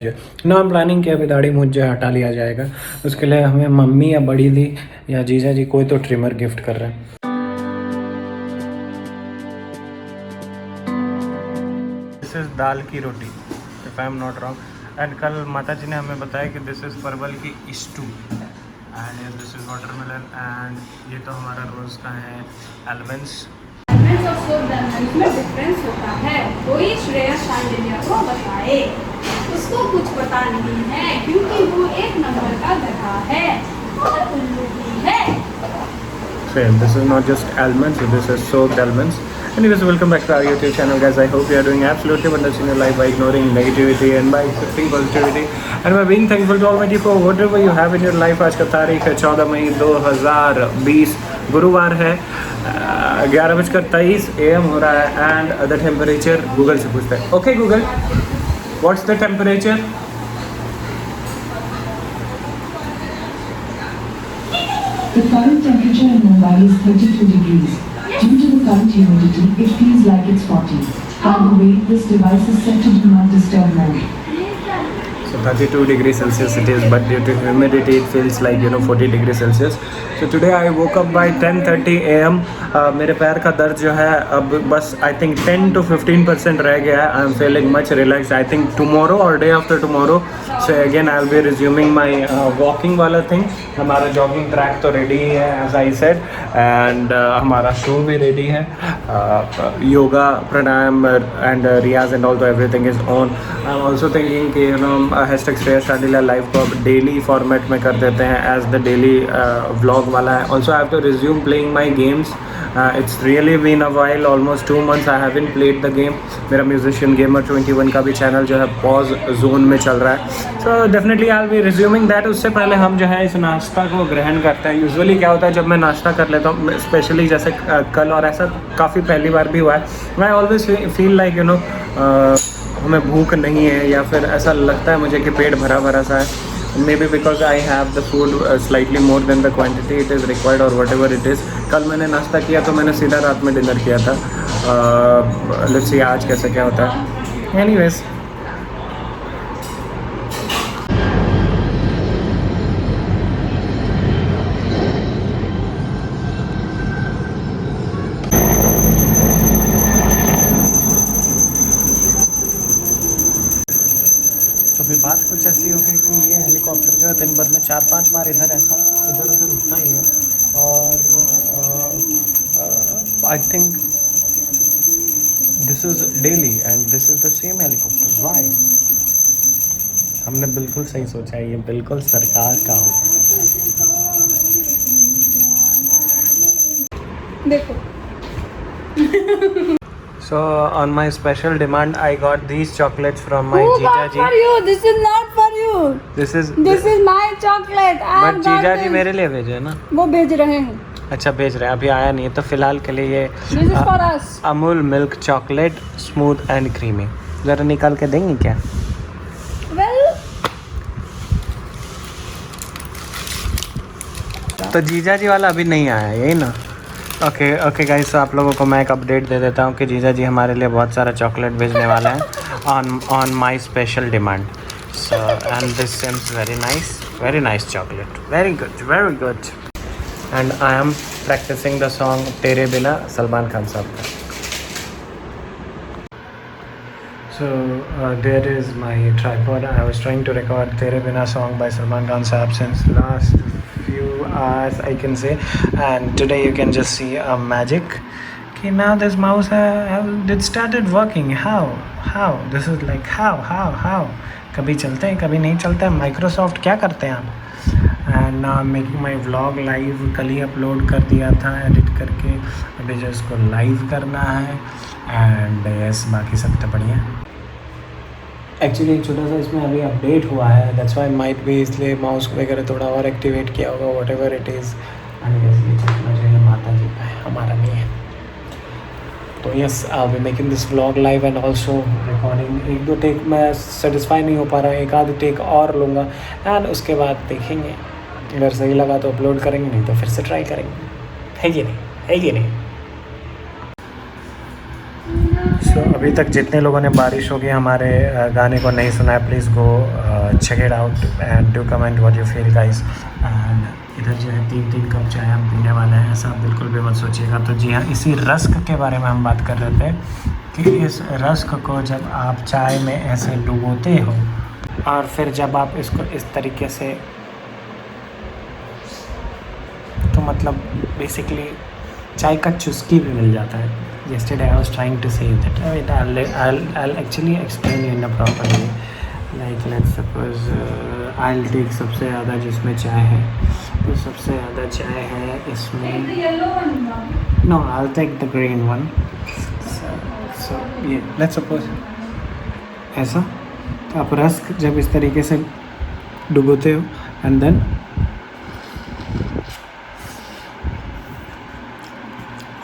ना हम प्लानिंग किया अभी दाढ़ी मूंछ जो हटा लिया जाएगा, उसके लिए हमें मम्मी या बड़ी दी या जीजा जी कोई तो ट्रिमर गिफ्ट कर रहे हैं। दिस इज़ दाल की roti if I am not wrong. And कल माता जी ने हमें बताया कि दिस इज़ परवल की stew and this is watermelon and ये तो हमारा रोज़ का है एलमंड्स। और सोप में डिफरेंस होता है, कोई श्रेया शांडिल्य को बताए। उसको कुछ पता नहीं है क्योंकि वो एक नंबर का गधा है और उल्लू भी है। So this is not just almonds, this is soaked almonds. Anyways, welcome back to our YouTube channel, guys. I hope you are doing absolutely wonderful in your life by ignoring negativity and by accepting positivity and by being thankful to Almighty for whatever you have in your life. आज का तारीख है 14 मई 2020, गुरुवार है, 11:23 AM हो रहा है and the temperature Google से पूछते हैं। Okay Google, what's the temperature? The current temperature in Mumbai is 32 degrees. Due to the current humidity, it feels like it's 40. By the way, this device is set to do not disturb mode. So 32 degrees Celsius it is, but due to humidity it feels like 40 degrees Celsius. So today I woke up by 10:30 AM. मेरे पैर का दर्द जो है अब बस I think 10 to 15% रह गया है. I am feeling much relaxed. I think tomorrow or day after tomorrow, so again I'll be resuming my walking वाला thing. हमारा jogging track तो ready ही है as I said, and हमारा show भी ready है. Yoga, pranayam and riyaz and all, everything is on. I'm also thinking कि hashtag Shreya Shandilya live को अब डेली फॉर्मेट में कर देते हैं एज द डेली व्लॉग वाला है। Also I have to resume playing my games. It's really been a while, almost 2 months I haven't played the game. मेरा म्यूजिशियन गेमर 21 का भी चैनल जो है पॉज जोन में चल रहा है। So definitely I will B resuming that. उससे पहले हम जो है इस नाश्ता को ग्रहण करते हैं। यूजुअली क्या होता है जब मैं नाश्ता कर लेता हूँ, स्पेशली जैसे कल और ऐसा काफ़ी पहली बार भी हुआ है, मैं ऑलवेज फील लाइक हमें भूख नहीं है या फिर ऐसा लगता है मुझे कि पेट भरा भरा सा है। May be because I have the food slightly more than the quantity it is required और वट एवर इट इज़। कल मैंने नाश्ता किया तो मैंने सीधा रात में डिनर किया था। लेट्स सी आज कैसे क्या होता है। एनीवेज, अभी बात कुछ ऐसी हो गई कि ये हेलीकॉप्टर जो है दिन भर में 4-5 बार इधर उधर उठता ही है और I think this is daily and this is the same helicopter. Why? हमने बिल्कुल सही सोचा है, ये बिल्कुल सरकार का हो। देखो So on my special demand, I got these chocolates from my Who Jija got ji. for you? This is not for you. This is my chocolate. I but have Jija got ji this. मेरे लिए भेजे है ना। वो भेज रहे हैं। अच्छा भेज रहे हैं, अभी आया नहीं है तो फिलहाल के लिए ये This is for us. Amul milk chocolate smooth and creamy. ज़रा निकाल के देंगी क्या? Well, तो जीजा जी वाला अभी नहीं आया, यही ना? ओके गाइस, आप लोगों को मैं एक अपडेट दे देता हूँ कि जीजा जी हमारे लिए बहुत सारा चॉकलेट भेजने वाले हैं on my special demand. So and this seems very nice chocolate, very good. And I am practising the song Tere Bina, Salman Khan साहब का। So there is my tripod. I was trying to record Tere Bina song by Salman Khan Saab since last few hours, I can say, and today you can just see a magic. Okay, now this mouse it started working. How? This is like how? कभी चलते हैं कभी नहीं चलता है। Microsoft क्या करते हैं आप? And now I'm making my vlog live. कल ही अपलोड कर दिया था एडिट करके, अभी जो इसको लाइव करना है एंड यस बाकी सब तो बढ़िया। एक्चुअली एक छोटा सा इसमें अभी अपडेट हुआ है, दैट्स व्हाई माइट भी, इसलिए माउस वगैरह थोड़ा और एक्टिवेट किया होगा, what ever it is. And ये चश्मा जो है माता जी का है, हमारा नहीं है। तो yes, I will be making this vlog live and also recording. 1-2 take मैं सेटिस्फाई नहीं हो पा रहा, एक आध टेक और लूँगा एंड उसके बाद देखेंगे, अगर सही लगा तो अपलोड करेंगे, नहीं तो फिर से ट्राई करेंगे। है कि नहीं? सो अभी तक जितने लोगों ने बारिश होगी हमारे गाने को नहीं सुना है, please go check it out and do comment what you feel guys. And इधर जो है 3-3 कप चाय हम पीने वाले हैं, ऐसा बिल्कुल भी मत सोचिएगा। तो जी हाँ, इसी रस्क के बारे में हम बात कर रहे थे कि इस रस्क को जब आप चाय में ऐसे डुबोते हो और फिर जब आप इसको इस तरीके से, तो मतलब बेसिकली चाय का चुस्की भी मिल जाता है। Yesterday I was trying to say that I'll actually explain you in a proper way. Like let's suppose I'll take सबसे ज़्यादा जिसमें चाय है, तो सबसे ज़्यादा चाय है इसमें। The yellow one, mom. No, I'll take the green one. So yeah, let's suppose ऐसा। तो आप रस्क जब इस तरीके से डुबोते हो एंड देन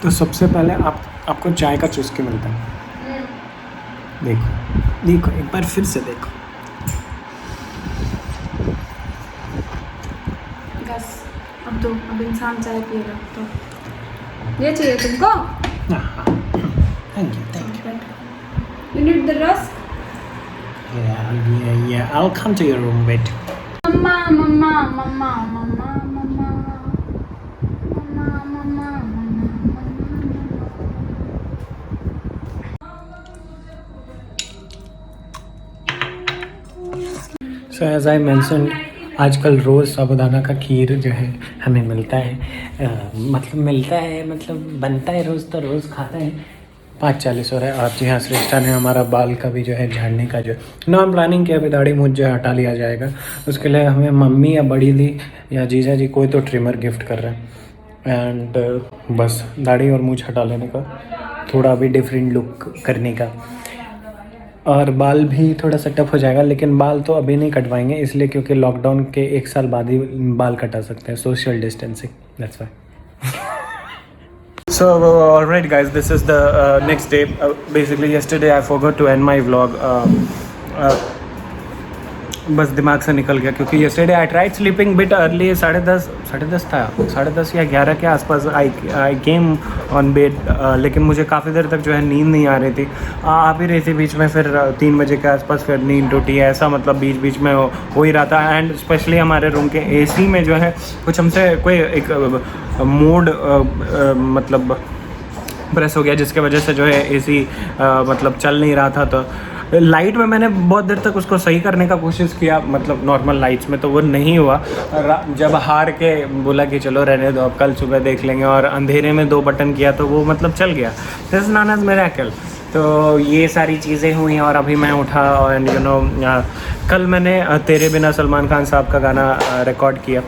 तो सबसे पहले आपको चाय का चुस्की मिलता है। देखो देखो एक बार फिर से देखो। बस अब तो अब इंसान चाय पिएगा तो ये चाहिए तुमको। Thank you. You need the rusk? Yeah, I'll come to your room, wait. Mama, mama, mama, mama, mama, mama, mama, mama. So as I mentioned, आजकल रोज़ साबूदाना का खीर जो है हमें मिलता है, मतलब बनता है रोज़, तो रोज़ खाता है। 5:40 हो रहा है। आप जी हाँ, श्रेष्ठा ने हमारा बाल का भी जो है झाड़ने का जो नो हम प्लानिंग किया, अभी दाढ़ी मूछ जो है हटा लिया जाएगा। उसके लिए हमें मम्मी या बड़ी दी या जीजा जी कोई तो ट्रिमर गिफ्ट कर रहे हैं एंड बस दाढ़ी और मूछ हटा लेने का, थोड़ा भी डिफरेंट लुक करने का, और बाल भी थोड़ा सेटअप हो जाएगा। लेकिन बाल तो अभी नहीं कटवाएंगे इसलिए क्योंकि लॉकडाउन के 1 साल बाद ही बाल कटा सकते हैं, social distancing, that's why. So alright guys, this is the next day. Basically yesterday I forgot to end my vlog. बस दिमाग से निकल गया क्योंकि yesterday I tried sleeping bit early, 10:30 था, 10:30 या 11 के आसपास I came on bed, लेकिन मुझे काफ़ी देर तक जो है नींद नहीं आ रही थी, आ भी रही थी बीच में, फिर 3 बजे के आसपास फिर नींद टूटी है, ऐसा मतलब बीच में हो ही रहा था। एंड स्पेशली हमारे रूम के AC में जो है कुछ हमसे कोई एक मोड मतलब प्रेस हो गया जिसके वजह से जो है AC मतलब चल नहीं रहा था। तो लाइट में मैंने बहुत देर तक उसको सही करने का कोशिश किया, मतलब नॉर्मल लाइट्स में, तो वो नहीं हुआ। जब हार के बोला कि चलो रहने दो, अब कल सुबह देख लेंगे, और अंधेरे में 2 बटन किया तो वो मतलब चल गया। This is known as miracle. तो ये सारी चीज़ें हुई और अभी मैं उठा और यू नो कल मैंने तेरे बिना सलमान खान साहब का गाना रिकॉर्ड किया।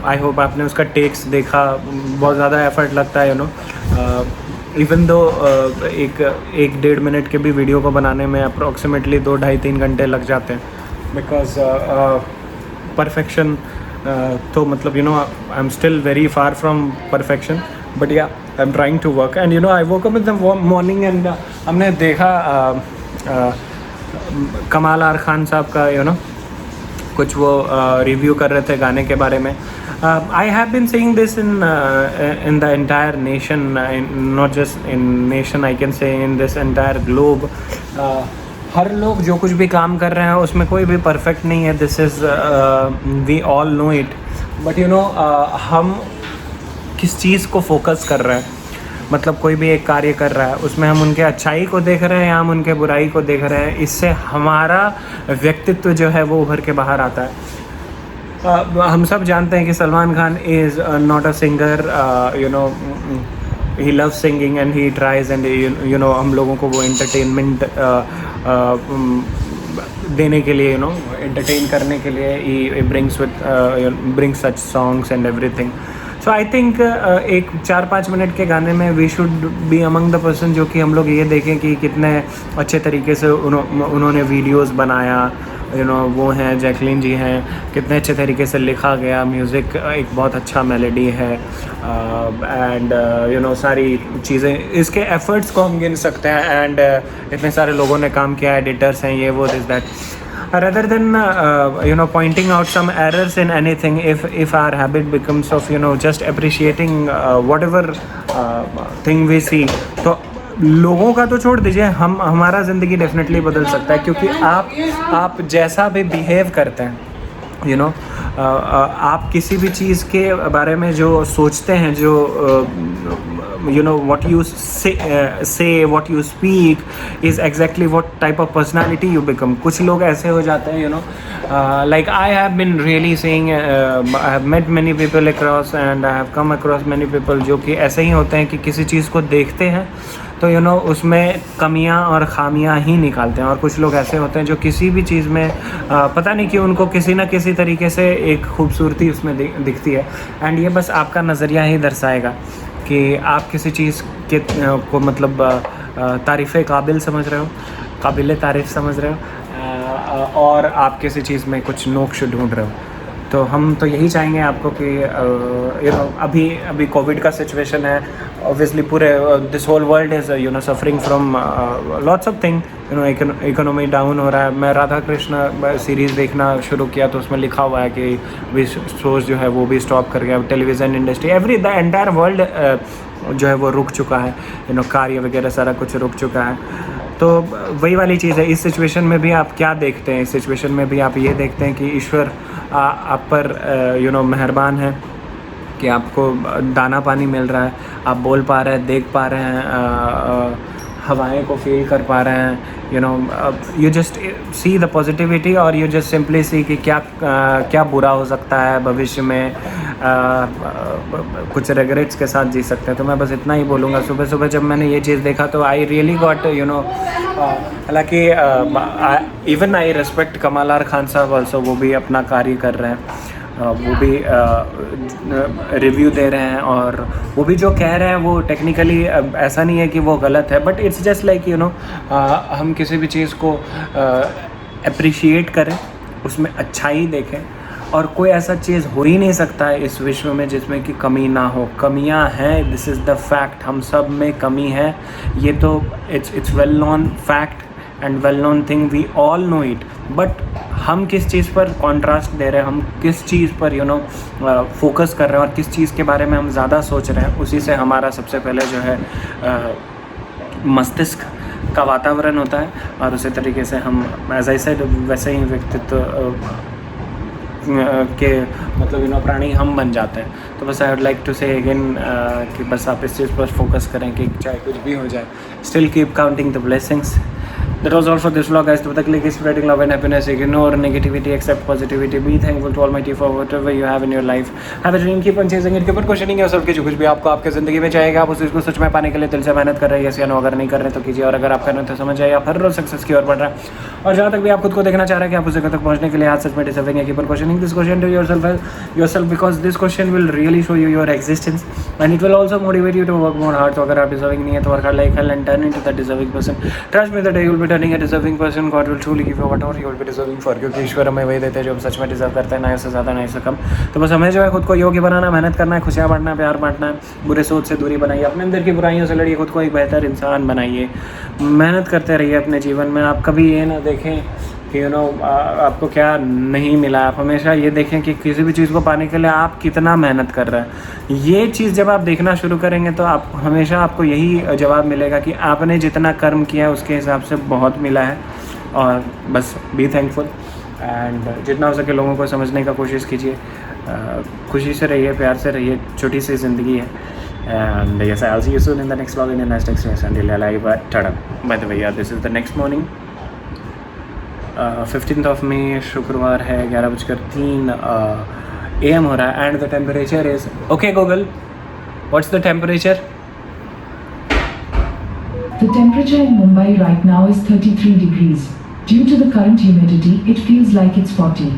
आई होप आपने उसका टेक्स देखा, बहुत ज़्यादा एफर्ट लगता है, यू नो इवन दो एक 1-1.5 मिनट के भी वीडियो को बनाने में अप्रॉक्सीमेटली 2-2.5-3 घंटे लग जाते हैं, बिकॉज परफेक्शन तो मतलब you know I am still very far from perfection, but yeah I am trying to work. And you know I woke up in the morning and हमने देखा कमाल आर खान साहब का यू नो कुछ वो review कर रहे थे गाने के बारे में। I have been saying this in the entire nation, not just in nation, I can say in this entire globe. हर लोग जो कुछ भी काम कर रहे हैं उसमें कोई भी परफेक्ट नहीं है, this is we all know it, but you know हम किस चीज़ को फोकस कर रहे हैं, मतलब कोई भी एक कार्य कर रहा है उसमें हम उनके अच्छाई को देख रहे हैं या हम उनके बुराई को देख रहे हैं, इससे हमारा व्यक्तित्व जो है वो उभर के बाहर आता है। हम सब जानते हैं कि Salman Khan is not a singer, you know he loves singing and he tries and you know हम लोगों को वो एंटरटेनमेंट देने के लिए, यू नो एंटरटेन करने के लिए ही brings such songs and everything. So I think एक 4-5 मिनट के गाने में we should be among the person जो कि हम लोग ये देखें कि कितने अच्छे तरीके से उन्होंने वीडियोस बनाया, यू नो वो हैं जैकलीन जी हैं, कितने अच्छे तरीके से लिखा गया, म्यूज़िक एक बहुत अच्छा मेलोडी है, एंड यू नो सारी चीज़ें, इसके एफर्ट्स को हम गिन सकते हैं। एंड इतने सारे लोगों ने काम किया, एडिटर्स हैं, ये वो this that, rather than you know pointing out some errors in anything, if our habit becomes of you know just appreciating whatever thing we see, तो लोगों का तो छोड़ दीजिए, हमारा ज़िंदगी डेफिनेटली बदल सकता है, क्योंकि आप जैसा भी बिहेव करते हैं, यू नो, आप किसी भी चीज़ के बारे में जो सोचते हैं, जो you know what you say what you speak is exactly what type of personality you become. कुछ लोग ऐसे हो जाते हैं, you know, like I have been really saying I have met many people across and I have come across many people जो कि ऐसे ही होते हैं कि किसी चीज़ को देखते हैं तो यू नो उसमें कमियां और ख़ामियां ही निकालते हैं, और कुछ लोग ऐसे होते हैं जो किसी भी चीज़ में पता नहीं क्यों उनको किसी ना किसी तरीके से एक खूबसूरती उसमें दिखती है। एंड ये बस आपका नज़रिया ही दर्शाएगा कि आप किसी चीज़ के को मतलब तारीफ़ काबिल समझ रहे हो, काबिल तारीफ़ समझ रहे हो, और आप किसी चीज़ में कुछ नोक्श ढूंढ रहे हो। तो हम तो यही चाहेंगे आपको कि यू नो अभी कोविड का सिचुएशन है, ऑब्वियसली पूरे this whole world is you know suffering from lots of thing, you know economy down हो रहा है। मैं राधा कृष्ण सीरीज़ देखना शुरू किया तो उसमें लिखा हुआ है कि भी शोज़ जो है वो भी स्टॉप कर गया, television industry the entire world जो है वो रुक चुका है, यू नो कार्य वगैरह सारा कुछ रुक चुका है। तो वही वाली चीज़ है, इस सिचुएशन में भी आप क्या देखते हैं? इस सिचुएशन में भी आप ये देखते हैं कि ईश्वर आप पर यू नो मेहरबान है कि आपको दाना पानी मिल रहा है, आप बोल पा रहे हैं, देख पा रहे हैं, हवाएं को फील कर पा रहे हैं, you know you just see the positivity और यू जस्ट सिंपली सी कि क्या बुरा हो सकता है भविष्य में, कुछ रिग्रेट्स के साथ जी सकते हैं। तो मैं बस इतना ही बोलूँगा। सुबह सुबह जब मैंने ये चीज़ देखा तो I really got you know, हालांकि इवन आई रिस्पेक्ट कमाल आर खान साहब ऑल्सो, वो भी अपना कार्य कर रहे हैं, वो भी रिव्यू दे रहे हैं, और वो भी जो कह रहे हैं वो टेक्निकली ऐसा नहीं है कि वो गलत है, but it's just like you know हम किसी भी चीज़ को अप्रिशिएट करें, उसमें अच्छाई देखें, और कोई ऐसा चीज़ हो ही नहीं सकता है इस विश्व में जिसमें कि कमी ना हो। कमियां हैं, दिस इज़ द फैक्ट, हम सब में कमी है, ये तो it's well known fact and well known thing, we all know it. But हम किस चीज़ पर कॉन्ट्रास्ट दे रहे हैं, हम किस चीज़ पर यू नो फोकस कर रहे हैं और किस चीज़ के बारे में हम ज़्यादा सोच रहे हैं, उसी से हमारा सबसे पहले जो है मस्तिष्क का वातावरण होता है, और उसी तरीके से हम एज आई सेड वैसे ही व्यक्तित्व के मतलब यू नो प्राणी हम बन जाते हैं। तो बस आई वुड लाइक टू से अगेन कि बस आप इस चीज़ पर फोकस करें कि चाहे कुछ भी हो जाए, still keep counting the blessings. That was all for this vlog, guys. The click is spreading love and happiness. Ignore negativity, accept positivity. Be thankful to Almighty for whatever you have in your life. Have a dream, keep on chasing it. Keep on questioning yourself कि जो कुछ भी आपको आपके ज़िंदगी में चाहिए, आप उस चीज़ को सच में पाने के लिए दिल से मेहनत कर रहे हैं, या नो अगर नहीं कर रहे तो कीजिए, और अगर आप कर रहे हैं तो समझ जाइए आप हर रोज़ सक्सेस की ओर बढ़ रहा है। और जहाँ तक भी आप खुद को देखना चाह रहे हैं कि आप उस जगह तक पहुँचने के लिए आज सच में डिजर्विंग है, keep on questioning this question to yourself because this question will really show you your existence and it will also motivate you to work more hard. तो अगर आप डिजर्विंग नहीं है तो work hard like hell and turn into the deserving person. Trust me that you will be turning a deserving person. God will truly give you whatever you will be deserving for, क्योंकि ईश्वर हमें वही देते हैं जो हम सच में deserve करते हैं, ना इससे ज़्यादा ना इससे कम। तो बस हमें जो है खुद को योग्य बनाना, मेहनत करना है, खुशियाँ बांटना है, प्यार बांटना है, बुरे सोच से दूरी बनाइए, अपने अंदर की बुराइयों से लड़िए, खुद को एक बेहतर इंसान बनाइए, मेहनत करते रहिए अपने जीवन में। आप कभी ये ना देखें कि यू नो आपको क्या नहीं मिला, आप हमेशा ये देखें कि किसी भी चीज़ को पाने के लिए आप कितना मेहनत कर रहे हैं। ये चीज़ जब आप देखना शुरू करेंगे तो आप हमेशा आपको यही जवाब मिलेगा कि आपने जितना कर्म किया है उसके हिसाब से बहुत मिला है। और बस बी थैंकफुल एंड जितना हो सके लोगों को समझने का कोशिश कीजिए, खुशी से रहिए, प्यार से रहिए, छोटी सी ज़िंदगी है। And yes, I'll see you soon in the next vlog in the next experience. Until alive, tada. By the way, yeah, this is the next morning. 15th of May, शुक्रवार है, 11:03 AM हो रहा है, and the temperature is okay. Google, what's the temperature? The temperature in Mumbai right now is 33 degrees. Due to the current humidity, it feels like it's 40.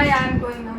यार कोई ना।